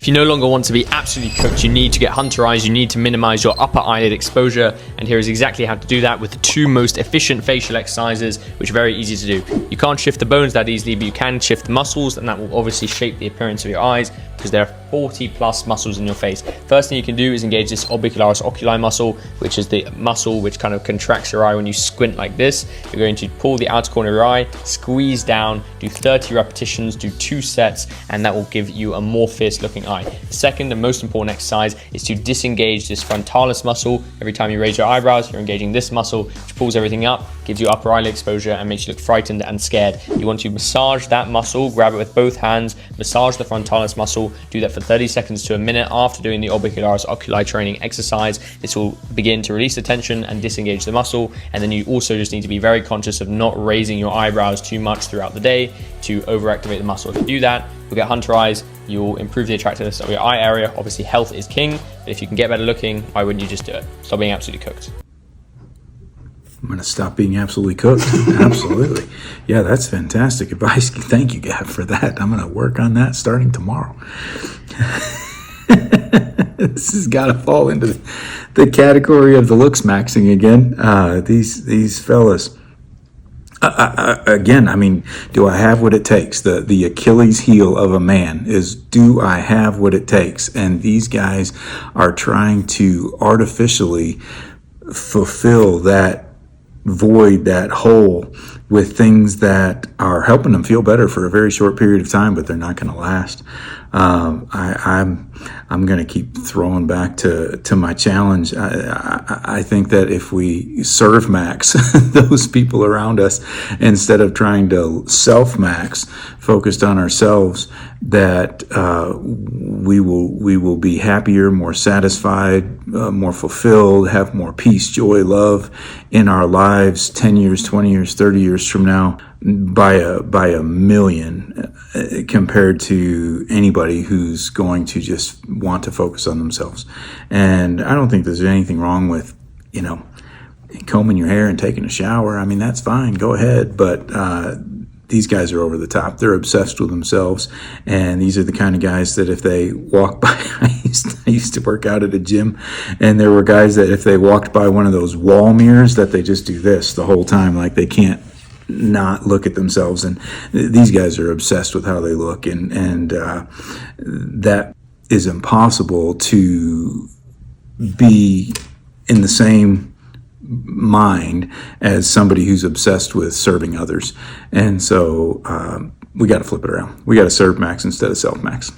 If you no longer want to be absolutely cooked, you need to get Hunter Eyes, you need to minimize your upper eyelid exposure, and here is exactly how to do that with the two most efficient facial exercises, which are very easy to do. You can't shift the bones that easily, but you can shift the muscles, and that will obviously shape the appearance of your eyes, because there are 40 plus muscles in your face. First thing you can do is engage this orbicularis oculi muscle, which is the muscle which kind of contracts your eye when you squint like this. You're going to pull the outer corner of your eye, squeeze down, do 30 repetitions, do 2 sets, and that will give you a more fierce looking eye. The second and most important exercise is to disengage this frontalis muscle. Every time you raise your eyebrows, you're engaging this muscle, which pulls everything up, gives you upper eyelid exposure, and makes you look frightened and scared. You want to massage that muscle, grab it with both hands, massage the frontalis muscle, do that for 30 seconds to a minute after doing the orbicularis oculi training exercise. This will begin to release the tension and disengage the muscle, and then you also just need to be very conscious of not raising your eyebrows too much throughout the day to overactivate the muscle. If you do that, you'll get Hunter Eyes, you'll improve the attractiveness of your eye area. Obviously health is king, but if you can get better looking, why wouldn't you just do it? Stop being absolutely cooked. I'm going to stop being absolutely cooked. Absolutely. Yeah, that's fantastic advice. Thank you, Gav, for that. I'm going to work on that starting tomorrow. This has got to fall into the category of the looks maxing again. These fellas. Again, I mean, do I have what it takes? The Achilles heel of a man is, do I have what it takes? And these guys are trying to artificially fulfill that void, that hole, with things that are helping them feel better for a very short period of time, but they're not going to last. I'm going to keep throwing back to my challenge. I think that if we serve max those people around us instead of trying to self max, focused on ourselves, that we will be happier, more satisfied, more fulfilled, have more peace, joy, love in our lives 10 years, 20 years, 30 years from now by a million, compared to anybody who's going to just want to focus on themselves. And I don't think there's anything wrong with, combing your hair and taking a shower. I mean, that's fine. Go ahead. But these guys are over the top. They're obsessed with themselves. And these are the kind of guys that if they walk by, I used to work out at a gym, and there were guys that if they walked by one of those wall mirrors, that they just do this the whole time, like they can't not look at themselves. And these guys are obsessed with how they look, and that is impossible to be in the same mind as somebody who's obsessed with serving others. And so we got to flip it around. We got to serve max instead of self max.